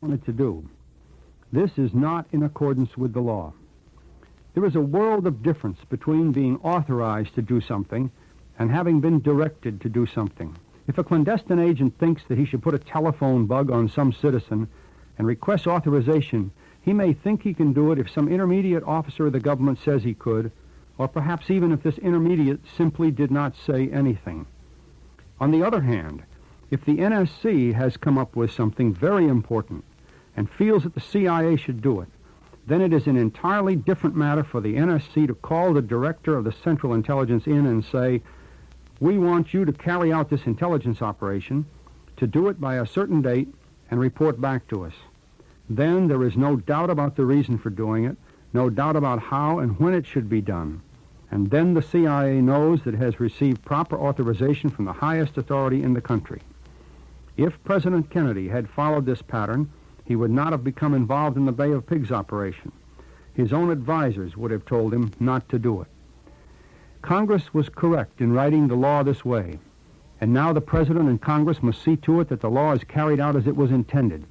wanted to do. This is not in accordance with the law. There is a world of difference between being authorized to do something and having been directed to do something. If a clandestine agent thinks that he should put a telephone bug on some citizen and requests authorization, he may think he can do it if some intermediate officer of the government says he could, or perhaps even if this intermediate simply did not say anything. On the other hand, if the NSC has come up with something very important and feels that the CIA should do it, then it is an entirely different matter for the NSC to call the director of the Central Intelligence in and say, we want you to carry out this intelligence operation, to do it by a certain date, and report back to us. Then there is no doubt about the reason for doing it, no doubt about how and when it should be done. And then the CIA knows that it has received proper authorization from the highest authority in the country. If President Kennedy had followed this pattern, he would not have become involved in the Bay of Pigs operation. His own advisors would have told him not to do it. Congress was correct in writing the law this way, and now the President and Congress must see to it that the law is carried out as it was intended.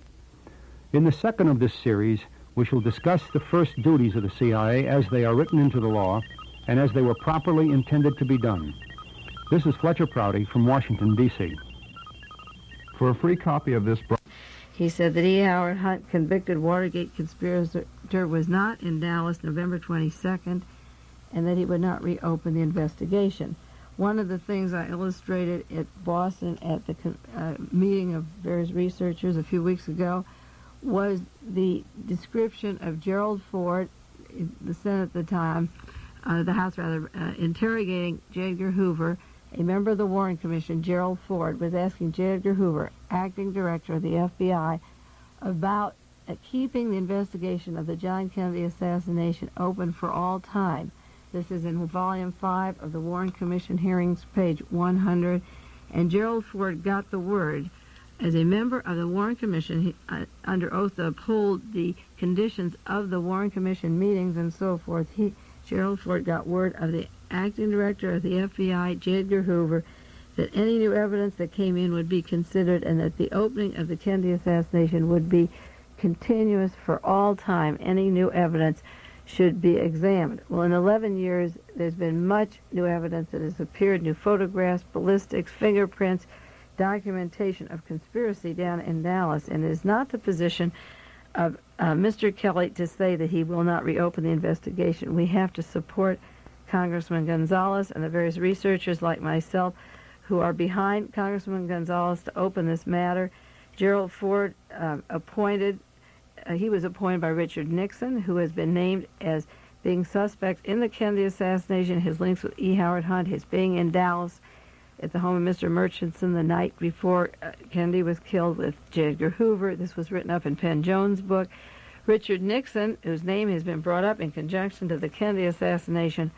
In the second of this series, we shall discuss the first duties of the CIA as they are written into the law and as they were properly intended to be done. This is Fletcher Prouty from Washington, D.C. For a free copy of this he said that E. Howard Hunt, convicted Watergate conspirator, was not in Dallas November 22nd, and that he would not reopen the investigation. One of the things I illustrated at Boston at the meeting of various researchers a few weeks ago was the description of Gerald Ford, the Senate at the time, the House rather, interrogating J. Edgar Hoover. A member of the Warren Commission, Gerald Ford, was asking J. Edgar Hoover, acting director of the FBI, about keeping the investigation of the John Kennedy assassination open for all time. This is in Volume 5 of the Warren Commission hearings, page 100. And Gerald Ford got the word. As a member of the Warren Commission, he, under oath to uphold the conditions of the Warren Commission meetings and so forth, Gerald Ford got word of the acting director of the FBI, J. Edgar Hoover, that any new evidence that came in would be considered and that the opening of the Kennedy assassination would be continuous for all time. Any new evidence should be examined. Well, in 11 years, there's been much new evidence that has appeared, new photographs, ballistics, fingerprints, documentation of conspiracy down in Dallas, and it is not the position of Mr. Kelly to say that he will not reopen the investigation. We have to support Congressman Gonzalez and the various researchers like myself who are behind Congressman Gonzalez to open this matter. Gerald Ford he was appointed by Richard Nixon, who has been named as being suspect in the Kennedy assassination, his links with E. Howard Hunt, his being in Dallas at the home of Mr. Murchison the night before Kennedy was killed with J. Edgar Hoover. This was written up in Penn Jones' book. Richard Nixon, whose name has been brought up in conjunction to the Kennedy assassination,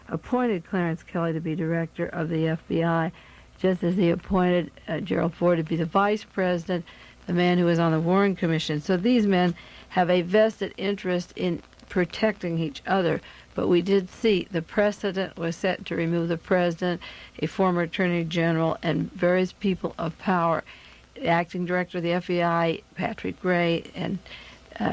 appointed Clarence Kelly to be director of the FBI, just as he appointed Gerald Ford to be the vice president, the man who was on the Warren Commission. So these men have a vested interest in protecting each other. But we did see the precedent was set to remove the president, a former attorney general, and various people of power. The acting director of the FBI, Patrick Gray, and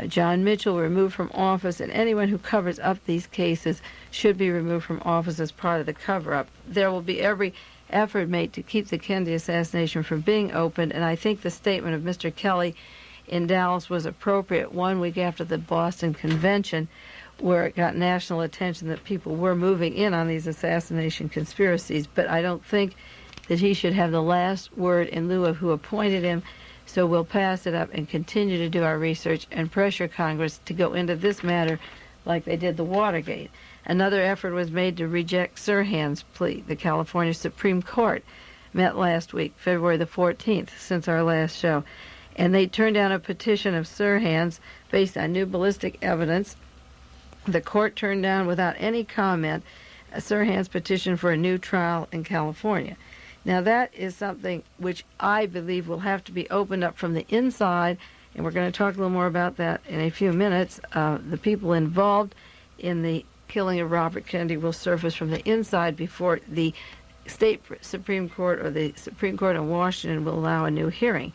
John Mitchell were removed from office, and anyone who covers up these cases should be removed from office as part of the cover-up. There will be every effort made to keep the Kennedy assassination from being opened, and I think the statement of Mr. Kelly in Dallas was appropriate 1 week after the Boston Convention, where it got national attention that people were moving in on these assassination conspiracies. But I don't think that he should have the last word in lieu of who appointed him. So we'll pass it up and continue to do our research and pressure Congress to go into this matter like they did the Watergate. Another effort was made to reject Sirhan's plea. The California Supreme Court met last week, February the 14th, since our last show. And they turned down a petition of Sirhan's based on new ballistic evidence. The court turned down without any comment Sirhan's petition for a new trial in California. Now that is something which I believe will have to be opened up from the inside, and we're going to talk a little more about that in a few minutes. The people involved in the killing of Robert Kennedy will surface from the inside before the state Supreme Court or the Supreme Court in Washington will allow a new hearing.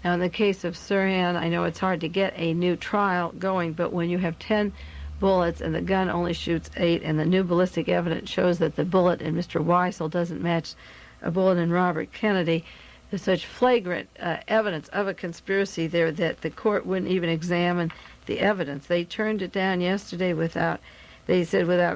Now, in the case of Sirhan, I know it's hard to get a new trial going, but when you have 10 bullets and the gun only shoots 8, and the new ballistic evidence shows that the bullet in Mr. Weissel doesn't match a bullet in Robert Kennedy, there's such flagrant evidence of a conspiracy there that the court wouldn't even examine the evidence. They turned it down yesterday without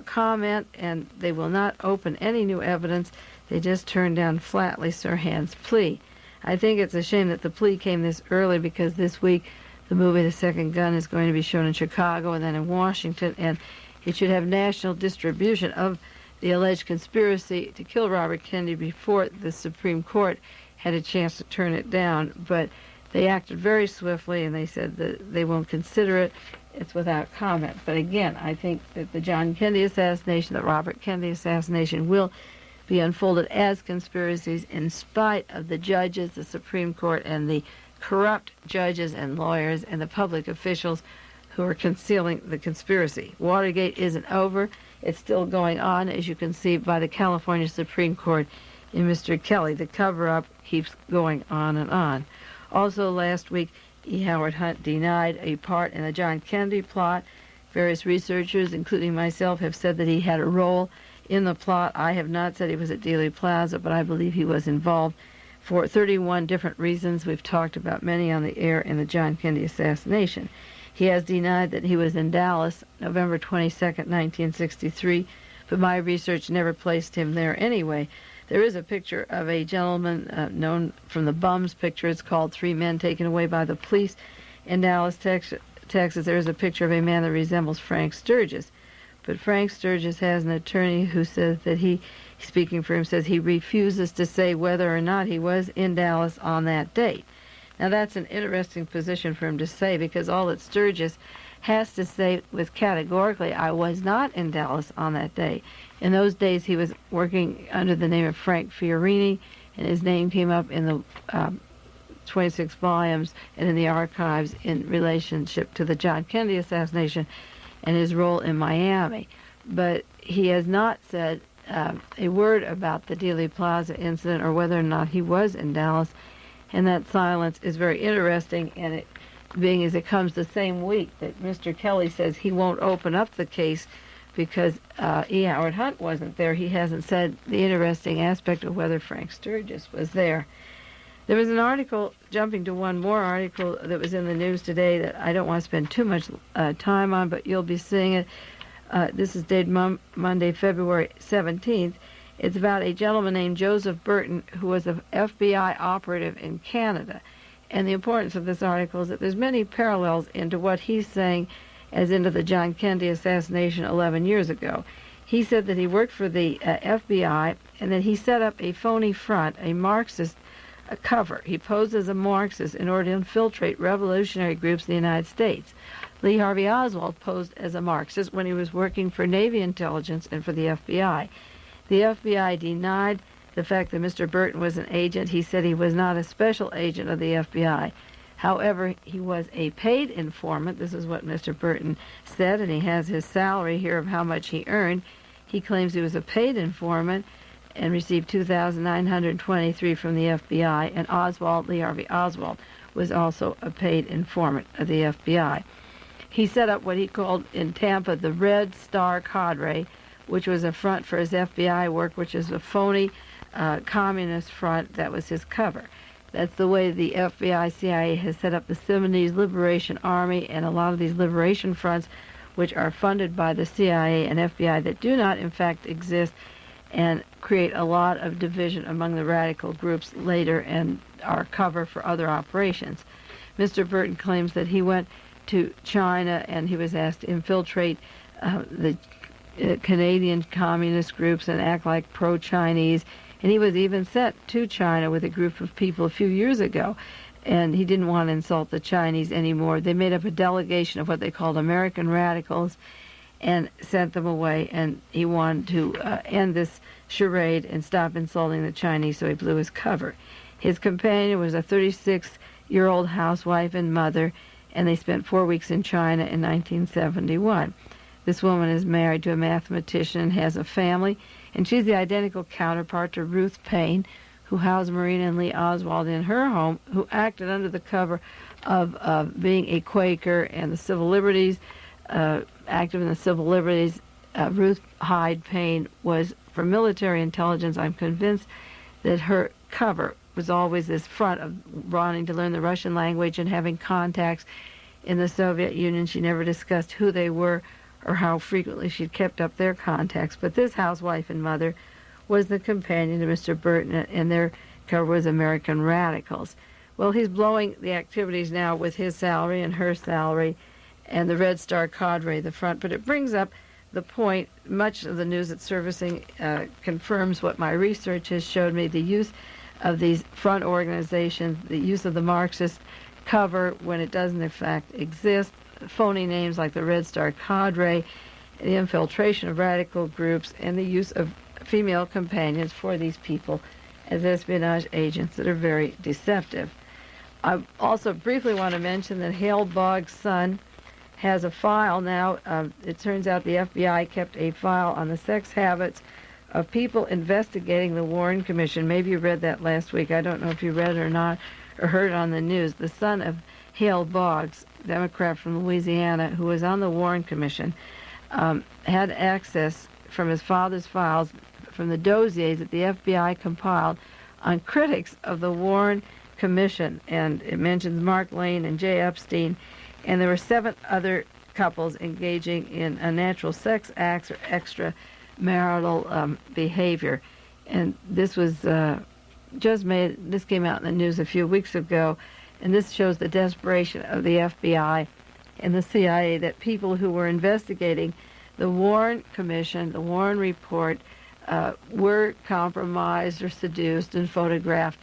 comment, and they will not open any new evidence. They just turned down flatly Sirhan's plea. I think it's a shame that the plea came this early, because this week the movie The Second Gun is going to be shown in Chicago and then in Washington, and it should have national distribution of the alleged conspiracy to kill Robert Kennedy before the Supreme Court had a chance to turn it down. But they acted very swiftly, and they said that they won't consider it. It's without comment. But again, I think that the John Kennedy assassination, the Robert Kennedy assassination, will be unfolded as conspiracies in spite of the judges, the Supreme Court, and the corrupt judges and lawyers and the public officials who are concealing the conspiracy. Watergate isn't over. It's still going on, as you can see by the California Supreme Court in Mr. Kelly. The cover-up keeps going on and on. Also last week, E. Howard Hunt denied a part in the John Kennedy plot. Various researchers, including myself, have said that he had a role in the plot. I have not said he was at Dealey Plaza, but I believe he was involved for 31 different reasons. We've talked about many on the air in the John Kennedy assassination. He has denied that he was in Dallas November 22nd, 1963, but my research never placed him there anyway. There is a picture of a gentleman known from the Bums picture. It's called Three Men Taken Away by the Police in Dallas, Texas. There is a picture of a man that resembles Frank Sturgis. But Frank Sturgis has an attorney who says that he, speaking for him, says he refuses to say whether or not he was in Dallas on that date. Now, that's an interesting position for him to say, because all that Sturgis has to say was categorically, I was not in Dallas on that day. In those days, he was working under the name of Frank Fiorini, and his name came up in the 26 volumes and in the archives in relationship to the John Kennedy assassination and his role in Miami. But he has not said a word about the Dealey Plaza incident or whether or not he was in Dallas, and that silence is very interesting, and it being as it comes the same week that Mr. Kelly says he won't open up the case because E. Howard Hunt wasn't there. He hasn't said the interesting aspect of whether Frank Sturgis was there. There was an article, jumping to one more article that was in the news today that I don't want to spend too much time on, but you'll be seeing it. This is dated Monday, February 17th. It's about a gentleman named Joseph Burton, who was an FBI operative in Canada. And the importance of this article is that there's many parallels into what he's saying as into the John Kennedy assassination 11 years ago. He said that he worked for the FBI and that he set up a phony front, a Marxist cover. He posed as a Marxist in order to infiltrate revolutionary groups in the United States. Lee Harvey Oswald posed as a Marxist when he was working for Navy intelligence and for the FBI. The FBI denied the fact that Mr. Burton was an agent. He said he was not a special agent of the FBI. However, he was a paid informant. This is what Mr. Burton said, and he has his salary here of how much he earned. He claims he was a paid informant and received $2,923 from the FBI, and Oswald, Lee Harvey Oswald, was also a paid informant of the FBI. He set up what he called in Tampa the Red Star Cadre, which was a front for his FBI work, which is a phony communist front that was his cover. That's the way the FBI, CIA has set up the Sudanese Liberation Army and a lot of these liberation fronts, which are funded by the CIA and FBI that do not, in fact, exist and create a lot of division among the radical groups later and are cover for other operations. Mr. Burton claims that he went to China and he was asked to infiltrate the Canadian communist groups and act like pro-Chinese, and he was even sent to China with a group of people a few years ago, and he didn't want to insult the Chinese anymore. They made up a delegation of what they called American radicals and sent them away, and he wanted to end this charade and stop insulting the Chinese, so he blew his cover. His companion was a 36-year-old housewife and mother, and they spent 4 weeks in China in 1971. This woman is married to a mathematician and has a family, and she's the identical counterpart to Ruth Paine, who housed Marina and Lee Oswald in her home, who acted under the cover of being a Quaker and the civil liberties, active in the civil liberties. Ruth Hyde Payne was for military intelligence. I'm convinced that her cover was always this front of wanting to learn the Russian language and having contacts in the Soviet Union. She never discussed who they were or how frequently she'd kept up their contacts. But this housewife and mother was the companion to Mr. Burton, and their cover was American Radicals. Well, he's blowing the activities now with his salary and her salary and the Red Star cadre at the front. But it brings up the point, much of the news that's surfacing confirms what my research has showed me, the use of these front organizations, the use of the Marxist cover when it doesn't in fact exist, phony names like the Red Star cadre, the infiltration of radical groups, and the use of female companions for these people as espionage agents that are very deceptive. I also briefly want to mention that Hale Boggs' son has a file now. It turns out the FBI kept a file on the sex habits of people investigating the Warren Commission. Maybe you read that last week. I don't know if you read it or not or heard it on the news. The son of Hale Boggs, Democrat from Louisiana, who was on the Warren Commission, had access from his father's files from the dossiers that the FBI compiled on critics of the Warren Commission. And it mentions Mark Lane and Jay Epstein. And there were 7 other couples engaging in unnatural sex acts or extramarital behavior. And this was this came out in the news a few weeks ago, and this shows the desperation of the FBI and the CIA, that people who were investigating the Warren Commission, the Warren Report, were compromised or seduced and photographed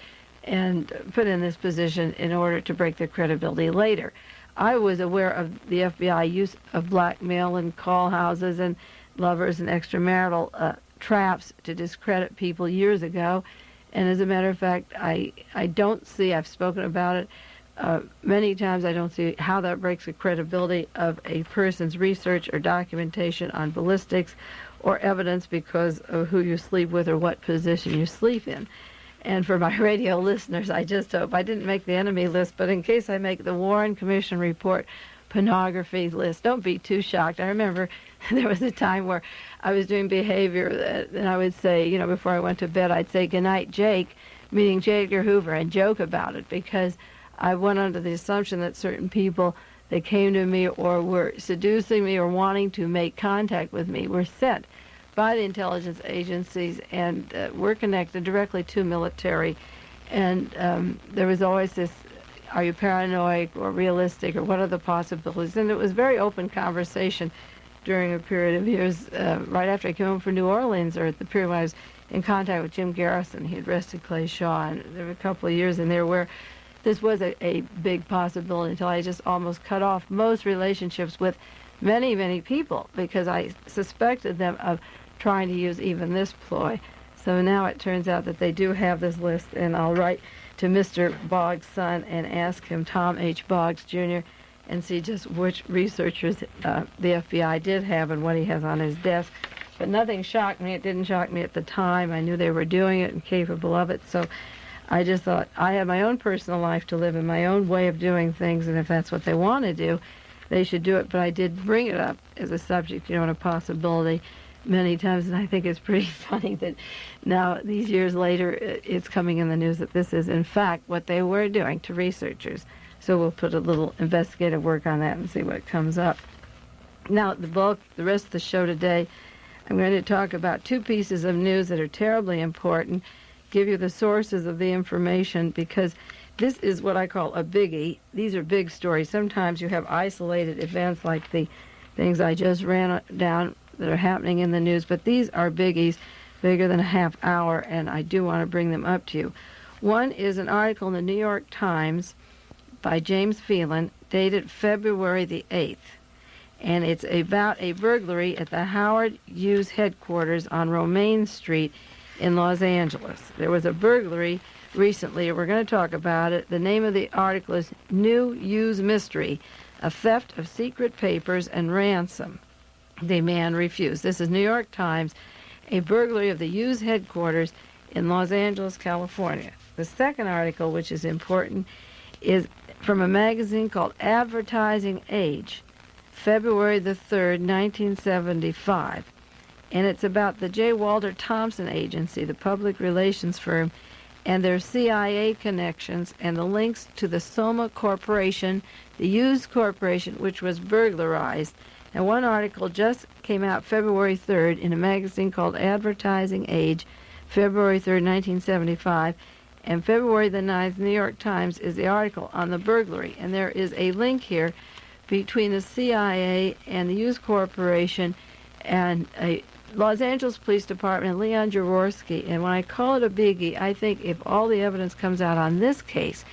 and put in this position in order to break their credibility later. I was aware of the FBI use of blackmail and call houses and lovers and extramarital traps to discredit people years ago. And as a matter of fact, I don't see, I've spoken about it many times, I don't see how that breaks the credibility of a person's research or documentation on ballistics or evidence because of who you sleep with or what position you sleep in. And for my radio listeners, I just hope I didn't make the enemy list, but in case I make the Warren Commission report pornography list, don't be too shocked. I remember there was a time where I was doing behavior and I would say, before I went to bed, I'd say, "Good night, Jake," meaning J. Edgar Hoover, and joke about it because I went under the assumption that certain people that came to me or were seducing me or wanting to make contact with me were sent by the intelligence agencies and were connected directly to military. And there was always this, are you paranoid or realistic or what are the possibilities? And it was very open conversation during a period of years right after I came home from New Orleans, or at the period when I was in contact with Jim Garrison. He had arrested Clay Shaw, and there were a couple of years in there where this was a big possibility until I just almost cut off most relationships with many, many people because I suspected them of trying to use even this ploy. So now it turns out that they do have this list, and I'll write to Mr. Boggs' son and ask him, Tom H. Boggs, Jr., and see just which researchers the FBI did have and what he has on his desk. But nothing shocked me. It didn't shock me at the time. I knew they were doing it and capable of it. So I just thought I had my own personal life to live and my own way of doing things, and if that's what they want to do, they should do it. But I did bring it up as a subject, and a possibility many times, and I think it's pretty funny that now, these years later, it's coming in the news that this is, in fact, what they were doing to researchers. So we'll put a little investigative work on that and see what comes up. Now, the rest of the show today, I'm going to talk about 2 pieces of news that are terribly important, give you the sources of the information, because this is what I call a biggie. These are big stories. Sometimes you have isolated events like the things I just ran down that are happening in the news, but these are biggies, bigger than a half hour, and I do want to bring them up to you. One is an article in the New York Times by James Phelan, dated February the 8th, and it's about a burglary at the Howard Hughes headquarters on Romaine Street in Los Angeles. There was a burglary recently, and we're going to talk about it. The name of the article is New Hughes Mystery, a theft of secret papers and ransom. The man refused. This is New York Times. A burglary of the Hughes headquarters in Los Angeles, California. The second article, which is important, is from a magazine called Advertising Age, February the 3rd, 1975. And it's about the J. Walter Thompson Agency, the public relations firm, and their CIA connections and the links to the Soma Corporation, the Hughes Corporation, which was burglarized. And one article just came out February 3rd in a magazine called Advertising Age, February 3rd, 1975. And February the 9th, New York Times, is the article on the burglary. And there is a link here between the CIA and the Hughes Corporation and a Los Angeles Police Department and Leon Jaworski. And when I call it a biggie, I think if all the evidence comes out on this case,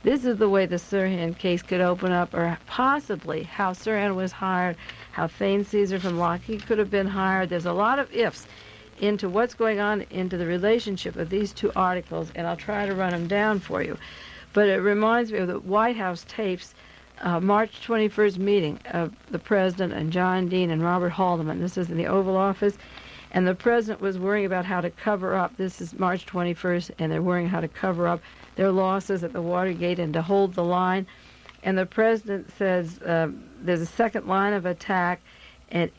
this is the way the Sirhan case could open up, or possibly how Sirhan was hired, how Thane Caesar from Lockheed could have been hired. There's a lot of ifs into what's going on into the relationship of these two articles, and I'll try to run them down for you. But it reminds me of the White House tapes, March 21st meeting of the President and John Dean and Robert Haldeman. This is in the Oval Office, and the President was worrying about how to cover up. This is March 21st, and they're worrying how to cover up their losses at the Watergate and to hold the line. And the President says there's a second line of attack, and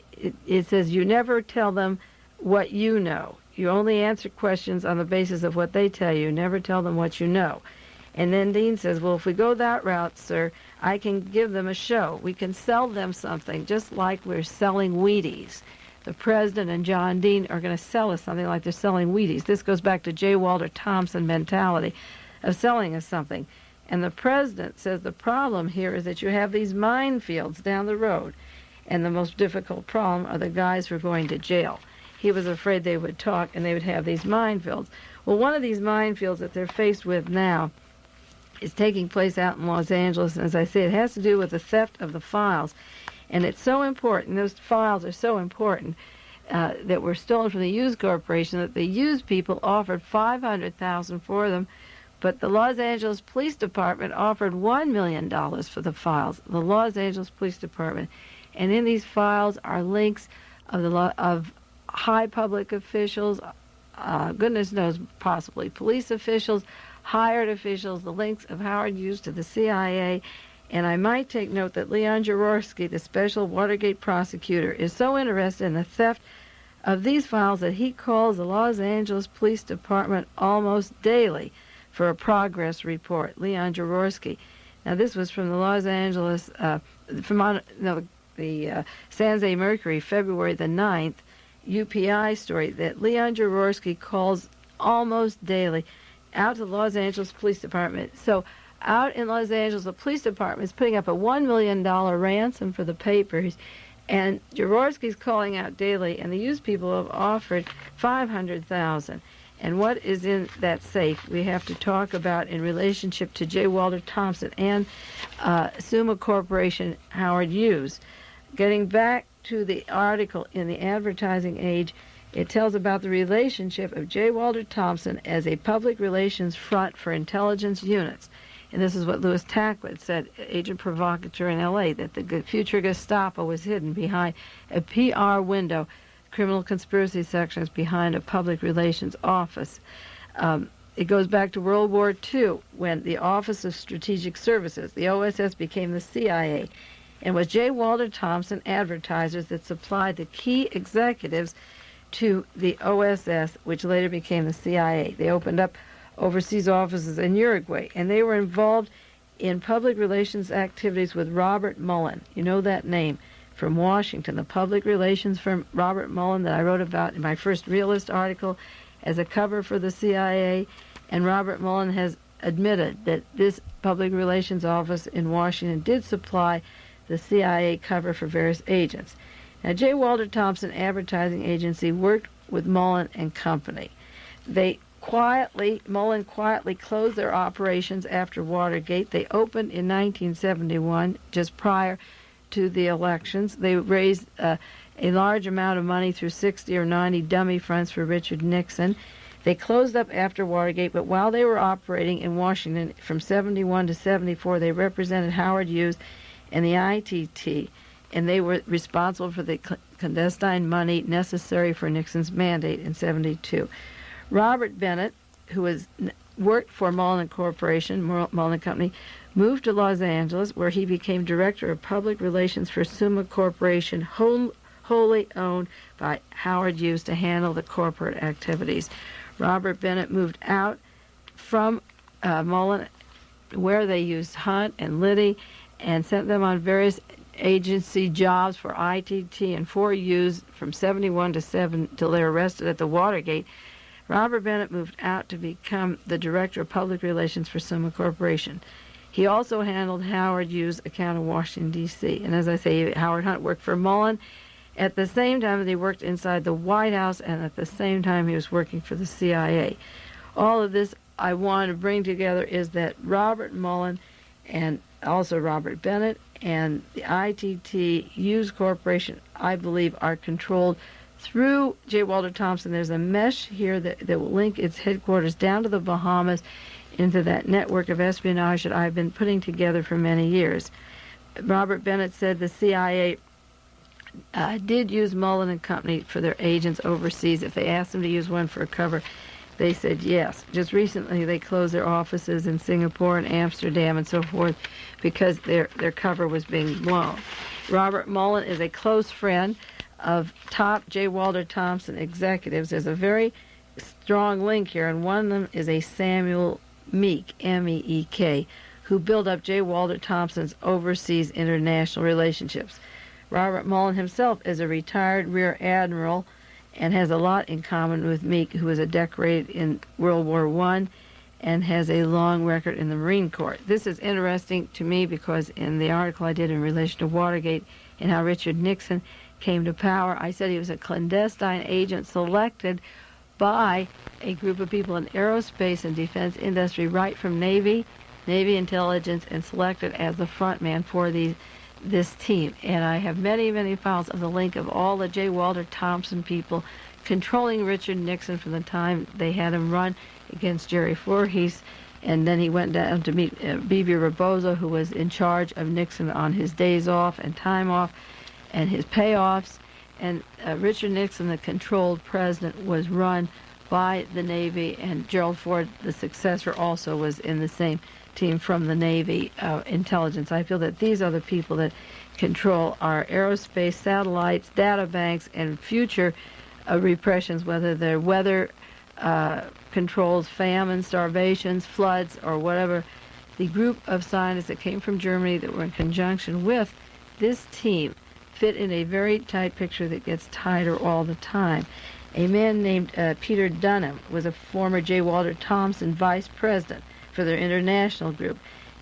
it says, you never tell them what you know. You only answer questions on the basis of what they tell you. Never tell them what you know. And then Dean says, well, if we go that route, sir, I can give them a show. We can sell them something, just like we're selling Wheaties. The President and John Dean are going to sell us something like they're selling Wheaties. This goes back to J. Walter Thompson mentality of selling us something. And the President says the problem here is that you have these minefields down the road. And the most difficult problem are the guys who are going to jail. He was afraid they would talk and they would have these minefields. Well, one of these minefields that they're faced with now is taking place out in Los Angeles. And as I say, it has to do with the theft of the files. And it's so important, those files are so important, that were stolen from the Hughes Corporation, that the Hughes people offered $500,000 for them, but the Los Angeles Police Department offered $1 million for the files. The Los Angeles Police Department. And in these files are links of high public officials, goodness knows, possibly police officials, hired officials, the links of Howard Hughes to the CIA. And I might take note that Leon Jaworski, the special Watergate prosecutor, is so interested in the theft of these files that he calls the Los Angeles Police Department almost daily for a progress report. Leon Jaworski. Now, this was from the Los Angeles, the San Jose Mercury, February the 9th, UPI story that Leon Jaworski calls almost daily out to the Los Angeles Police Department. So out in Los Angeles, the police department is putting up a $1 million ransom for the papers, and Jaworski's calling out daily, and the Hughes people have offered $500,000. And what is in that safe we have to talk about in relationship to J. Walter Thompson and Soma Corporation, Howard Hughes. Getting back to the article in the Advertising Age, it tells about the relationship of J. Walter Thompson as a public relations front for intelligence units. And this is what Louis Tackwood said, agent provocateur in L.A., that the future Gestapo was hidden behind a PR window, criminal conspiracy sections behind a public relations office. It goes back to World War II, when the Office of Strategic Services, the OSS, became the CIA. And was J. Walter Thompson advertisers that supplied the key executives to the OSS, which later became the CIA. They opened up overseas offices in Uruguay, and they were involved in public relations activities with Robert Mullen. You know that name from Washington, the public relations firm Robert Mullen that I wrote about in my first Realist article as a cover for the CIA. And Robert Mullen has admitted that this public relations office in Washington did supply the CIA cover for various agents. Now, J. Walter Thompson Advertising Agency worked with Mullen and Company. Mullen quietly closed their operations after Watergate. They opened in 1971, just prior to the elections. They raised a large amount of money through 60 or 90 dummy fronts for Richard Nixon. They closed up after Watergate, but while they were operating in Washington from 71 to 74, they represented Howard Hughes and the ITT, and they were responsible for the clandestine money necessary for Nixon's mandate in 72. Robert Bennett, who worked for Mullen Corporation, Mullen Company, moved to Los Angeles, where he became Director of Public Relations for Summa Corporation, wholly owned by Howard Hughes to handle the corporate activities. Robert Bennett moved out from Mullen, where they used Hunt and Liddy, and sent them on various agency jobs for ITT and 4U's from 71 to 7 till they were arrested at the Watergate. Robert Bennett moved out to become the Director of Public Relations for Summa Corporation. He also handled Howard Hughes' account in Washington, D.C. And as I say, Howard Hunt worked for Mullen at the same time that he worked inside the White House, and at the same time he was working for the CIA. All of this I want to bring together is that Robert Mullen and also Robert Bennett and the ITT Hughes Corporation, I believe, are controlled through J. Walter Thompson. There's a mesh here that will link its headquarters down to the Bahamas into that network of espionage that I've been putting together for many years. Robert Bennett said the CIA did use Mullen and Company for their agents overseas. If they asked them to use one for a cover, they said yes. Just recently, they closed their offices in Singapore and Amsterdam and so forth because their cover was being blown. Robert Mullen is a close friend of top J. Walter Thompson executives. There's a very strong link here, and one of them is a Samuel Meek, M-E-E-K, who built up J. Walter Thompson's overseas international relationships. Robert Mullen himself is a retired Rear Admiral and has a lot in common with Meek, who was a decorated in World War I and has a long record in the Marine Corps. This is interesting to me because in the article I did in relation to Watergate and how Richard Nixon came to power, I said he was a clandestine agent selected by a group of people in aerospace and defense industry right from Navy intelligence, and selected as the front man for this team. And I have many, many files of the link of all the J. Walter Thompson people controlling Richard Nixon from the time they had him run against Jerry Voorhees, and then he went down to meet Bibi Rebozo, who was in charge of Nixon on his days off and time off and his payoffs. And Richard Nixon, the controlled president, was run by the Navy, and Gerald Ford, the successor, also was in the same team from the Navy intelligence. I feel that these are the people that control our aerospace, satellites, data banks, and future repressions, whether they're weather controls, famine, starvations, floods, or whatever. The group of scientists that came from Germany that were in conjunction with this team fit in a very tight picture that gets tighter all the time. A man named Peter Dunham was a former J. Walter Thompson vice president for their international group,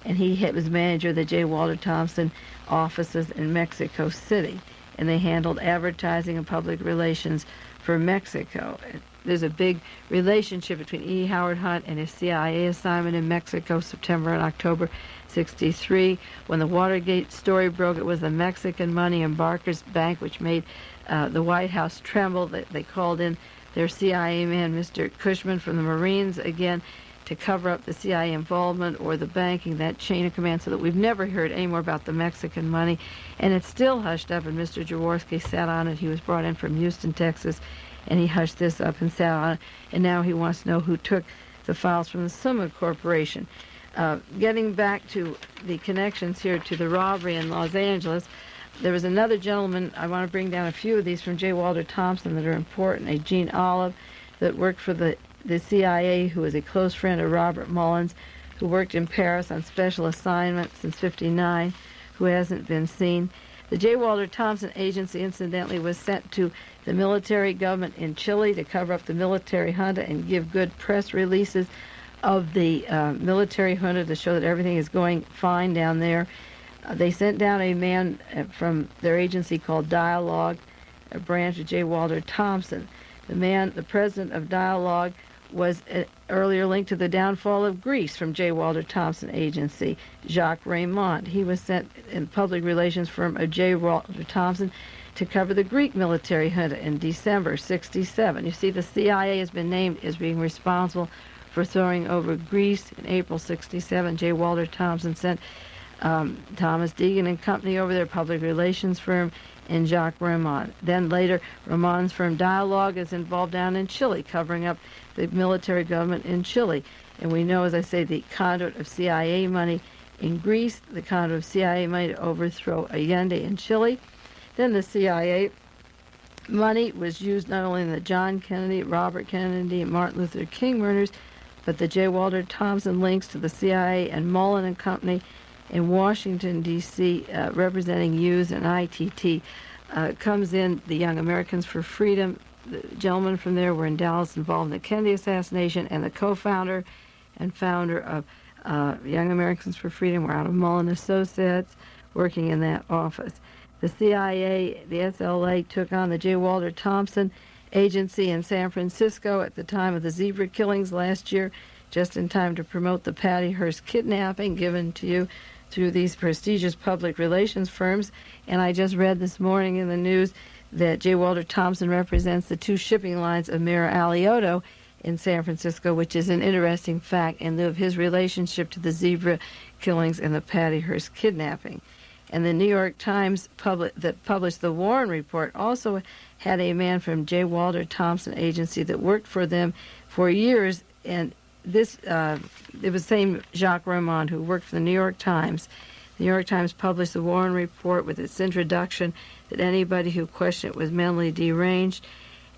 and he was manager of the J. Walter Thompson offices in Mexico City, and they handled advertising and public relations for Mexico. There's a big relationship between E. Howard Hunt and his CIA assignment in Mexico, September and October 1963. When the Watergate story broke, it was the Mexican money in Barker's Bank which made the White House tremble. They called in their CIA man, Mr. Cushman from the Marines, again, to cover up the CIA involvement or the banking, that chain of command, so that we've never heard any more about the Mexican money. And it's still hushed up, and Mr. Jaworski sat on it. He was brought in from Houston, Texas, and he hushed this up and sat on it. And now he wants to know who took the files from the Summa Corporation. Getting back to the connections here to the robbery in Los Angeles, there was another gentleman, I want to bring down a few of these from J. Walter Thompson that are important, a Gene Olive that worked for the CIA, who was a close friend of Robert Mullins, who worked in Paris on special assignment since '59, who hasn't been seen. The J. Walter Thompson Agency, incidentally, was sent to the military government in Chile to cover up the military junta and give good press releases of the military junta to show that everything is going fine down there. They sent down a man from their agency called Dialogue, a branch of J. Walter Thompson. The president of Dialogue, was earlier linked to the downfall of Greece from J. Walter Thompson Agency, Jacques Raymond. He was sent in public relations firm of J. Walter Thompson to cover the Greek military junta in December '67. You see, the CIA has been named as being responsible for throwing over Greece in April '67. J. Walter Thompson sent Thomas Deegan and Company over their public relations firm, and Jacques Raymond. Then later, Raymond's firm Dialogue is involved down in Chile, covering up the military government in Chile. And we know, as I say, the conduit of CIA money in Greece, the conduit of CIA money to overthrow Allende in Chile. Then the CIA money was used not only in the John Kennedy, Robert Kennedy, and Martin Luther King murders, but the J. Walter Thompson links to the CIA and Mullen and Company in Washington, D.C., representing Hughes and ITT, comes in. The Young Americans for Freedom, the gentlemen from there were in Dallas involved in the Kennedy assassination, and the co-founder and founder of Young Americans for Freedom were out of Mullen Associates, working in that office. The CIA, the SLA, took on the J. Walter Thompson agency in San Francisco at the time of the zebra killings last year, just in time to promote the Patty Hearst kidnapping given to you through these prestigious public relations firms. And I just read this morning in the news that J. Walter Thompson represents the two shipping lines of Mayor Alioto in San Francisco, which is an interesting fact in lieu of his relationship to the zebra killings and the Patty Hearst kidnapping. And the New York Times that published the Warren Report also had a man from J. Walter Thompson Agency that worked for them for years. And this, it was the same Jacques Raymond who worked for the New York Times. The New York Times published the Warren Report with its introduction that anybody who questioned it was mentally deranged.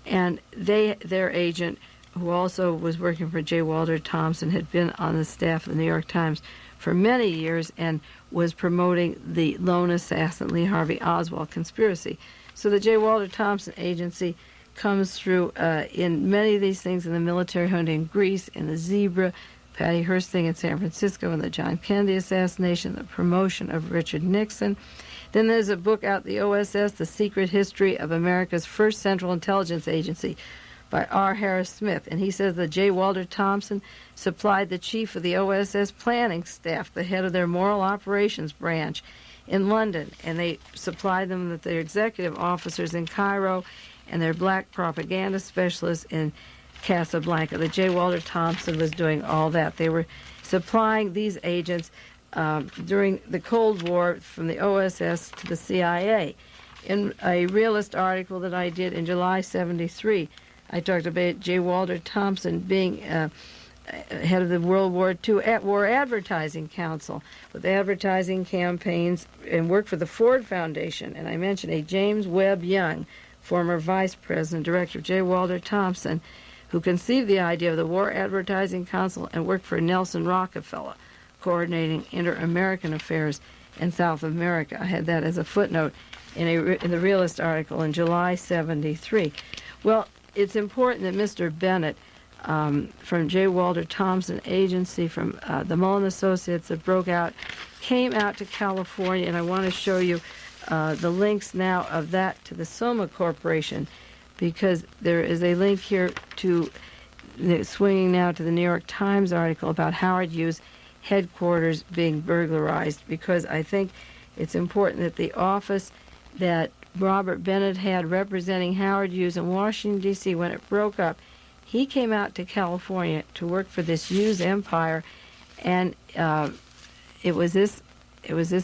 And their agent, who also was working for J. Walter Thompson, had been on the staff of the New York Times for many years and was promoting the lone assassin Lee Harvey Oswald conspiracy. So the J. Walter Thompson Agency comes through in many of these things, in the military hunt in Greece, in the zebra, Patty Hearst thing in San Francisco, in the John Kennedy assassination, the promotion of Richard Nixon. Then there's a book out, the OSS, The Secret History of America's First Central Intelligence Agency, by R. Harris Smith, and he says that J. Walter Thompson supplied the chief of the OSS planning staff, the head of their moral operations branch in London, and they supplied them with their executive officers in Cairo and their black propaganda specialists in Casablanca. The J. Walter Thompson was doing all that. They were supplying these agents during the Cold War from the OSS to the CIA. In a Realist article that I did in July '73, I talked about J. Walter Thompson being head of the World War II War Advertising Council with advertising campaigns, and worked for the Ford Foundation. And I mentioned a James Webb Young, former vice president, director of J. Walter Thompson, who conceived the idea of the War Advertising Council and worked for Nelson Rockefeller, coordinating inter-American affairs in South America. I had that as a footnote in the Realist article in July '73. Well, it's important that Mr. Bennett, from J. Walter Thompson Agency, from the Mullen Associates that broke out, came out to California, and I want to show you the links now of that to the Soma Corporation, because there is a link here to, swinging now to the New York Times article about Howard Hughes' headquarters being burglarized, because I think it's important that the office that Robert Bennett had representing Howard Hughes in Washington, D.C. when it broke up, he came out to California to work for this Hughes empire, and it was this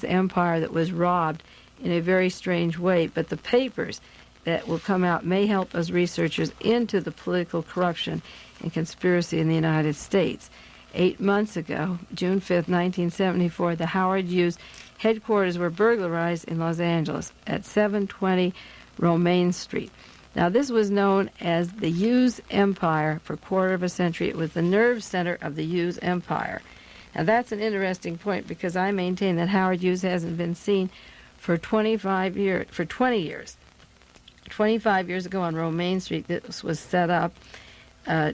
empire that was robbed in a very strange way. But the papers that will come out may help us researchers into the political corruption and conspiracy in the United States. 8 months ago, June 5th, 1974, the Howard Hughes headquarters were burglarized in Los Angeles at 720 Romaine Street. Now, this was known as the Hughes Empire for a quarter of a century. It was the nerve center of the Hughes Empire. Now, that's an interesting point, because I maintain that Howard Hughes hasn't been seen for 20 years. 25 years ago on Romaine Street, this was set up.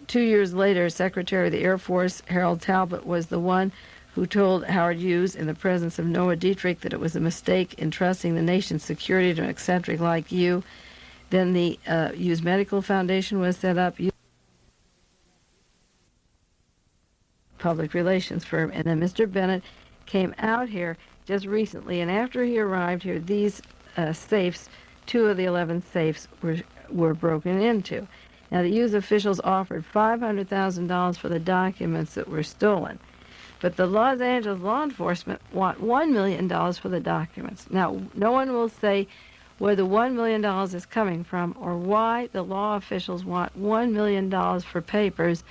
2 years later, Secretary of the Air Force Harold Talbot was the one who told Howard Hughes in the presence of Noah Dietrich that it was a mistake entrusting the nation's security to an eccentric like you. Then the Hughes Medical Foundation was set up, public relations firm, and then Mr. Bennett came out here just recently, and after he arrived here, these safes, 2 of the 11 safes were broken into. Now, the Hughes officials offered $500,000 for the documents that were stolen, but the Los Angeles law enforcement want $1 million for the documents. Now, no one will say where the $1 million is coming from, or why the law officials want $1 million for papers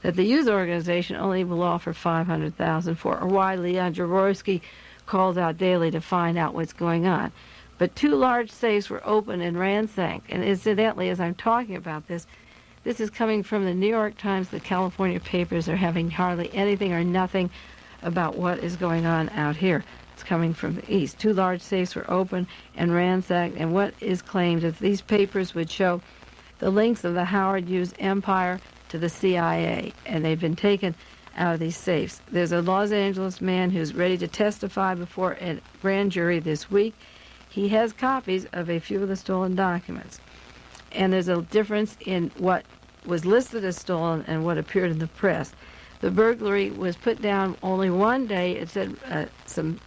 that the youth organization only will offer $500,000 for, or why Leon Jaworski calls out daily to find out what's going on. But 2 large safes were opened and ransacked. And incidentally, as I'm talking about this is coming from the New York Times. The California papers are having hardly anything or nothing about what is going on out here. It's coming from the east. 2 large safes were opened and ransacked, and what is claimed is these papers would show the links of the Howard Hughes empire to the CIA, and they've been taken out of these safes. There's a Los Angeles man who's ready to testify before a grand jury this week. He has copies of a few of the stolen documents. And there's a difference in what was listed as stolen and what appeared in the press. The burglary was put down only one day. It said some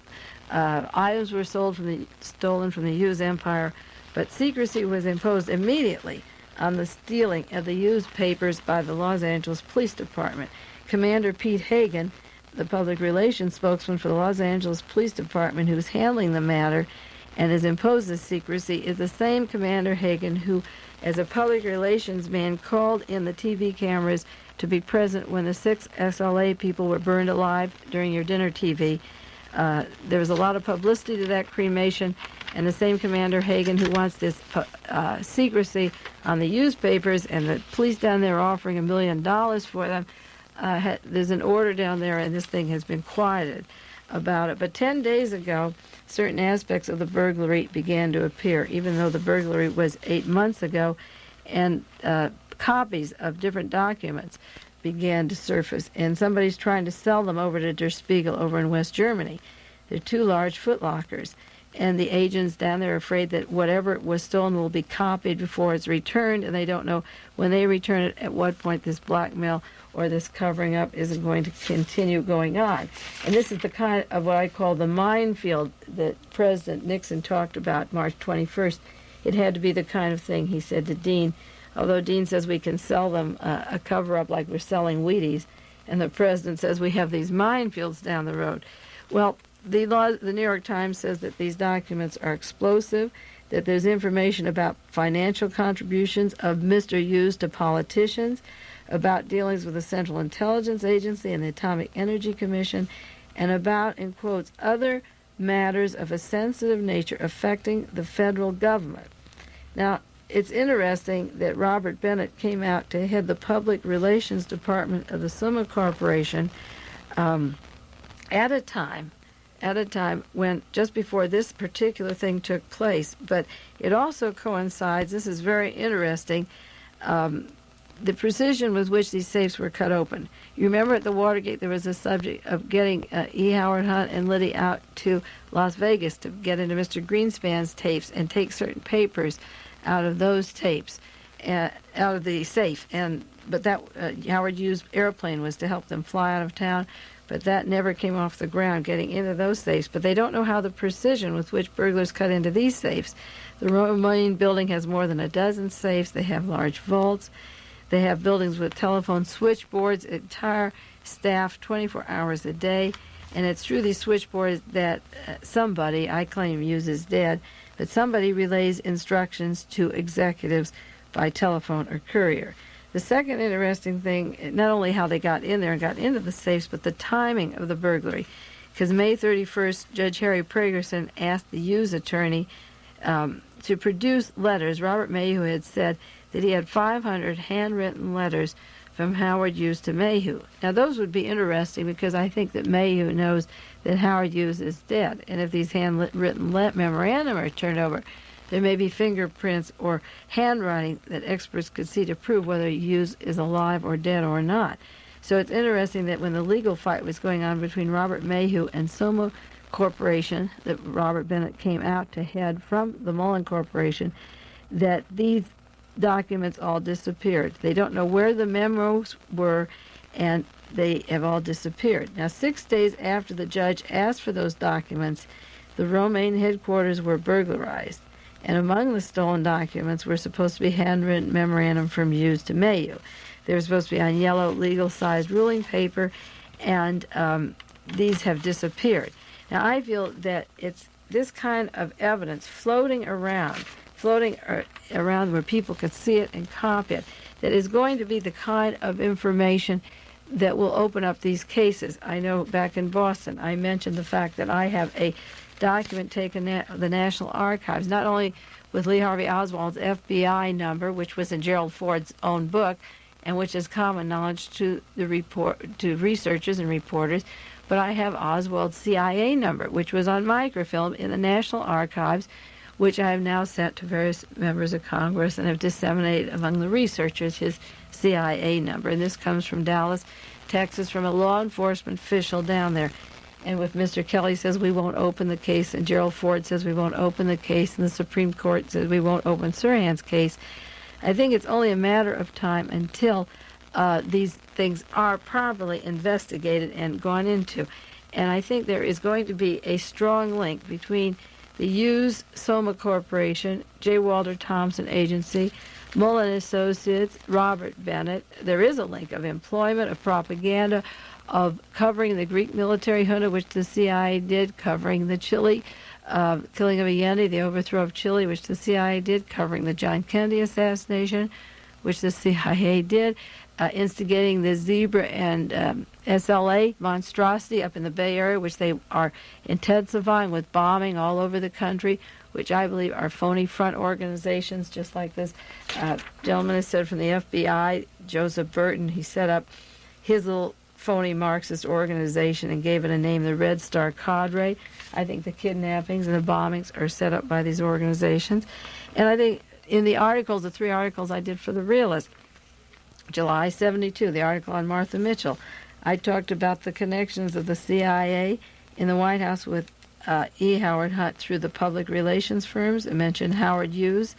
items were stolen from the Hughes empire, but secrecy was imposed immediately on the stealing of the Hughes papers by the Los Angeles Police Department. Commander Pete Hagan, the public relations spokesman for the Los Angeles Police Department, who's handling the matter and has imposed this secrecy, is the same Commander Hagan who, as a public relations man, called in the TV cameras to be present when the 6 SLA people were burned alive during your dinner TV. There was a lot of publicity to that cremation, and the same Commander Hagan who wants this secrecy on the newspapers, and the police down there are offering $1 million for them. There's an order down there, and this thing has been quieted about it. But 10 days ago, certain aspects of the burglary began to appear, even though the burglary was 8 months ago, and copies of different documents began to surface, and somebody's trying to sell them over to Der Spiegel over in West Germany. They're 2 large footlockers, and the agents down there are afraid that whatever was stolen will be copied before it's returned, and they don't know when they return it at what point this blackmail or this covering up isn't going to continue going on. And this is the kind of what I call the minefield that President Nixon talked about March 21st. It had to be the kind of thing, he said to Dean, although Dean says we can sell them a cover-up like we're selling Wheaties, and the president says we have these minefields down the road. Well, the New York Times says that these documents are explosive, that there's information about financial contributions of Mr. Hughes to politicians, about dealings with the Central Intelligence Agency and the Atomic Energy Commission, and about, in quotes, other matters of a sensitive nature affecting the federal government. Now, it's interesting that Robert Bennett came out to head the Public Relations Department of the Summa Corporation at a time when just before this particular thing took place. But it also coincides, this is very interesting, the precision with which these safes were cut open. You remember at the Watergate there was a subject of getting E. Howard Hunt and Liddy out to Las Vegas to get into Mr. Greenspan's tapes and take certain papers out of those tapes, out of the safe. But that Howard Hughes' airplane was to help them fly out of town, but that never came off the ground, getting into those safes. But they don't know how the precision with which burglars cut into these safes. The Romaine building has more than a dozen safes. They have large vaults. They have buildings with telephone switchboards, entire staff 24 hours a day. And it's through these switchboards that somebody, I claim Hughes is dead, but somebody relays instructions to executives by telephone or courier. The second interesting thing, not only how they got in there and got into the safes, but the timing of the burglary. Because May 31st, Judge Harry Pragerson asked the Hughes attorney to produce letters. Robert Mayhew had said that he had 500 handwritten letters from Howard Hughes to Mayhew. Now, those would be interesting because I think that Mayhew knows that Howard Hughes is dead. And if these handwritten memorandum are turned over, there may be fingerprints or handwriting that experts could see to prove whether Hughes is alive or dead or not. So it's interesting that when the legal fight was going on between Robert Mayhew and Summa Corporation, that Robert Bennett came out to head from the Mullen Corporation, that these documents all disappeared. They don't know where the memos were, and they have all disappeared. Now, 6 days after the judge asked for those documents, the Romaine headquarters were burglarized. And among the stolen documents were supposed to be handwritten memorandum from Hughes to Mayhew. They were supposed to be on yellow, legal-sized ruling paper, and these have disappeared. Now, I feel that it's this kind of evidence floating around where people could see it and copy it, that is going to be the kind of information that will open up these cases. I know back in Boston, I mentioned the fact that I have a document taken at the National Archives, not only with Lee Harvey Oswald's FBI number, which was in Gerald Ford's own book, and which is common knowledge to to researchers and reporters, but I have Oswald's CIA number, which was on microfilm in the National Archives, which I have now sent to various members of Congress and have disseminated among the researchers his CIA number. And this comes from Dallas, Texas, from a law enforcement official down there. And if Mr. Kelly says we won't open the case, and Gerald Ford says we won't open the case, and the Supreme Court says we won't open Sirhan's case, I think it's only a matter of time until these things are properly investigated and gone into. And I think there is going to be a strong link between the Hughes Soma Corporation, J. Walter Thompson Agency, Mullen Associates, Robert Bennett. There is a link of employment, of propaganda, of covering the Greek military junta, which the CIA did, covering the Chile killing of Allende, the overthrow of Chile, which the CIA did, covering the John Kennedy assassination, which the CIA did, instigating the Zebra and SLA monstrosity up in the Bay Area, which they are intensifying with bombing all over the country, which I believe are phony front organizations, just like this gentleman has said from the FBI, Joseph Burton. He set up his little phony Marxist organization and gave it a name, the Red Star Cadre. I think the kidnappings and the bombings are set up by these organizations. And I think in the articles, the 3 articles I did for The Realist, July 72, the article on Martha Mitchell, I talked about the connections of the CIA in the White House with E. Howard Hunt through the public relations firms. I mentioned Howard Hughes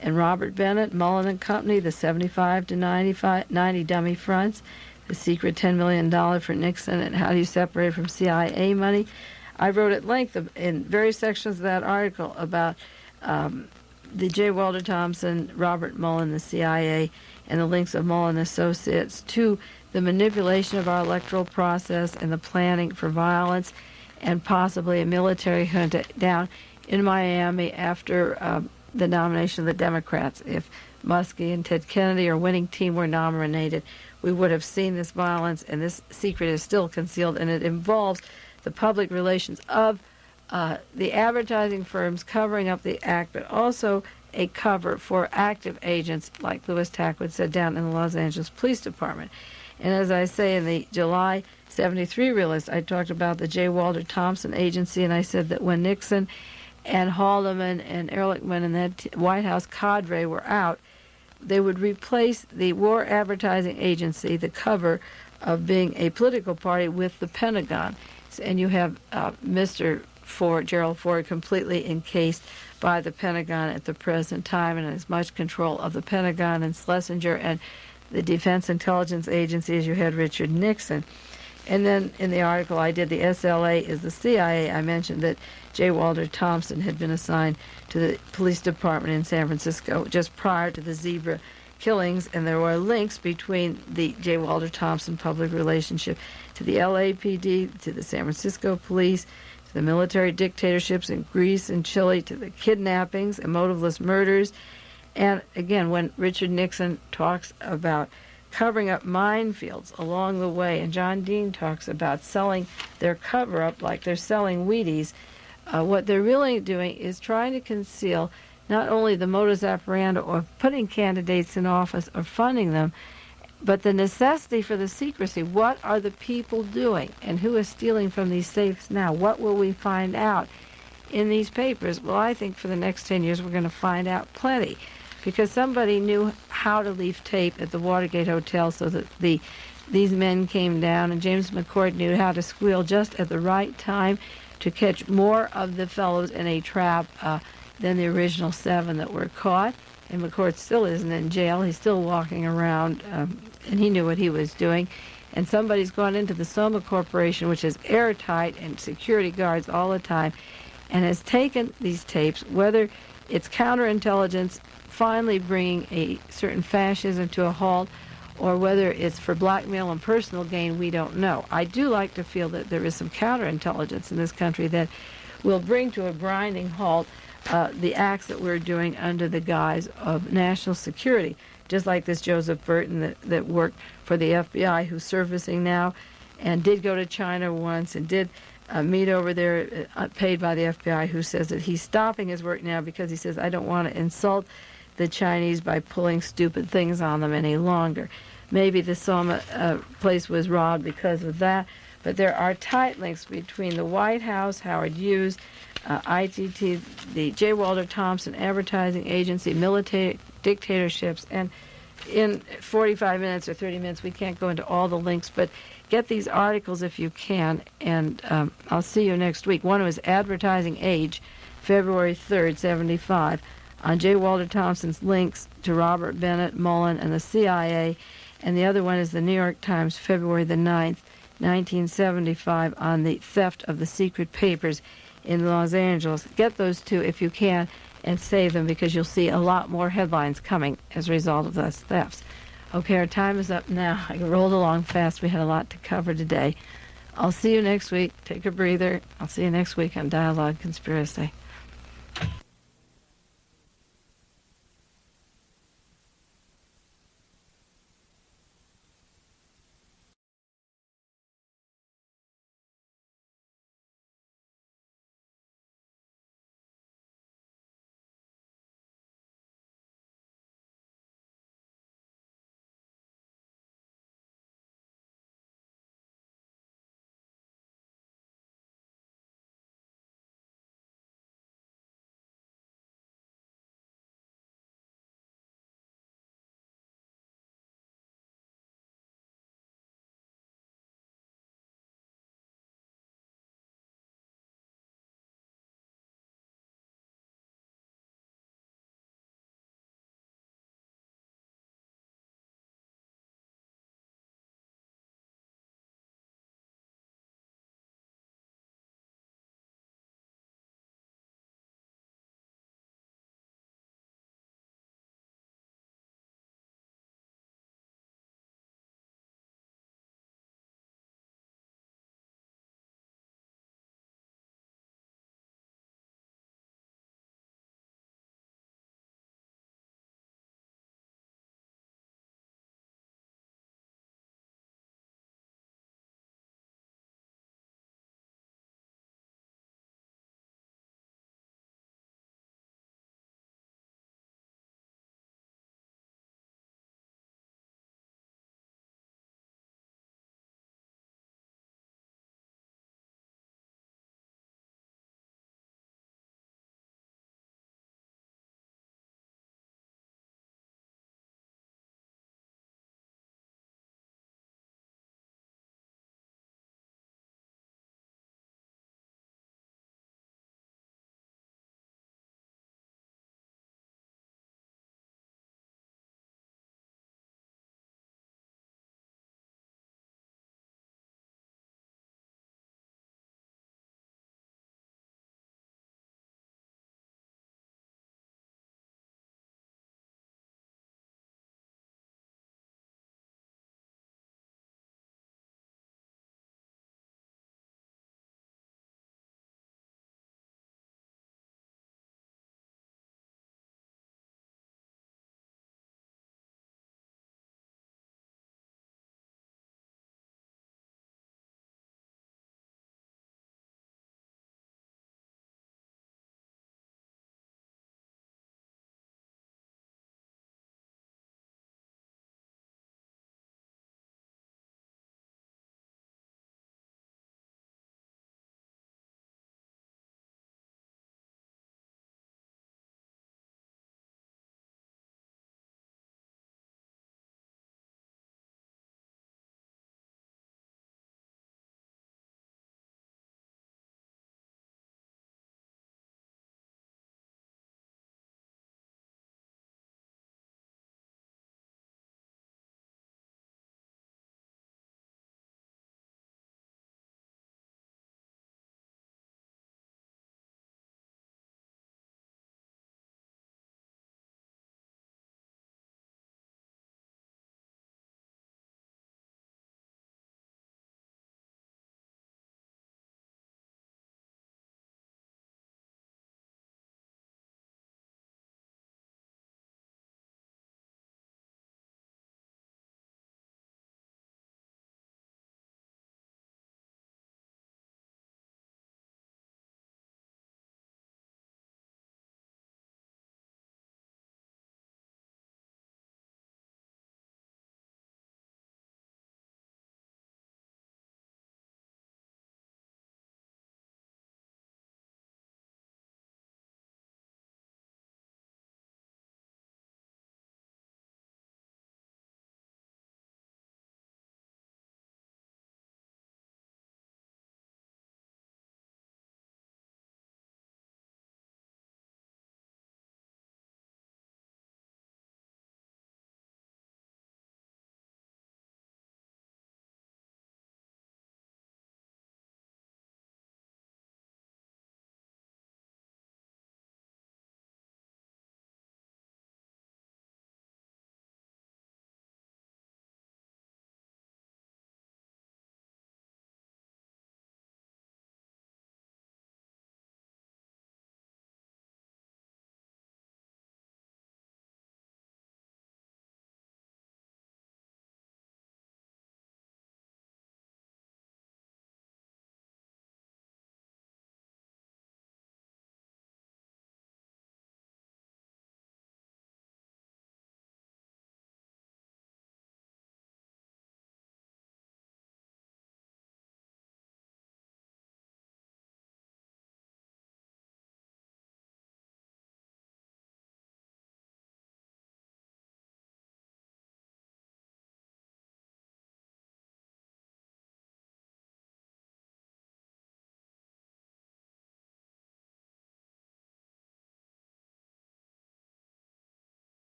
and Robert Bennett, Mullen and Company, the 75 to 90 dummy fronts, the secret $10 million for Nixon, and how do you separate from CIA money. I wrote at length in various sections of that article about the J. Walter Thompson, Robert Mullen, the CIA, and the links of Mullen Associates to the manipulation of our electoral process and the planning for violence and possibly a military junta down in Miami after the nomination of the Democrats. If Muskie and Ted Kennedy or winning team were nominated, we would have seen this violence, and this secret is still concealed, and it involves the public relations of the advertising firms covering up the act, but also a cover for active agents, like Louis Tackwood said, down in the Los Angeles Police Department. And as I say in the July 73 Realist, I talked about the J. Walter Thompson Agency, and I said that when Nixon and Haldeman and Ehrlichman and that White House cadre were out, they would replace the War Advertising Agency, the cover of being a political party, with the Pentagon. And you have Mr. Ford, Gerald Ford, completely encased by the Pentagon at the present time and as much control of the Pentagon and Schlesinger and the Defense Intelligence Agency as you had Richard Nixon. And then in the article I did, the SLA is the CIA. I mentioned that J. Walter Thompson had been assigned to the police department in San Francisco just prior to the Zebra killings, and there were links between the J. Walter Thompson public relationship to the LAPD, to the San Francisco police, to the military dictatorships in Greece and Chile, to the kidnappings and motiveless murders. And again, when Richard Nixon talks about covering up minefields along the way, and John Dean talks about selling their cover-up like they're selling Wheaties, what they're really doing is trying to conceal not only the modus operandi of putting candidates in office or funding them, but the necessity for the secrecy. What are the people doing, and who is stealing from these safes now? What will we find out in these papers? Well, I think for the next 10 years we're going to find out plenty, because somebody knew how to leave tape at the Watergate Hotel so that these men came down, and James McCord knew how to squeal just at the right time to catch more of the fellows in a trap than the original 7 that were caught. And McCord still isn't in jail. He's still walking around, and he knew what he was doing. And somebody's gone into the Soma Corporation, which is airtight and security guards all the time, and has taken these tapes, whether it's counterintelligence finally bringing a certain fascism to a halt, or whether it's for blackmail and personal gain, we don't know. I do like to feel that there is some counterintelligence in this country that will bring to a grinding halt the acts that we're doing under the guise of national security, just like this Joseph Burton that worked for the FBI, who's servicing now, and did go to China once and did meet over there, paid by the FBI, who says that he's stopping his work now because he says, I don't want to insult the Chinese by pulling stupid things on them any longer. Maybe the Soma place was robbed because of that, but there are tight links between the White House, Howard Hughes, ITT, the J. Walter Thompson Advertising Agency, military dictatorships, and in 45 minutes or 30 minutes we can't go into all the links, but get these articles if you can, and I'll see you next week. One was Advertising Age, February 3rd, 75, on J. Walter Thompson's links to Robert Bennett, Mullen, and the CIA, and the other one is the New York Times, February the 9th, 1975, on the theft of the secret papers in Los Angeles. Get those two if you can and save them, because you'll see a lot more headlines coming as a result of those thefts. Okay, our time is up now. I rolled along fast. We had a lot to cover today. I'll see you next week. Take a breather. I'll see you next week on Dialogue Conspiracy.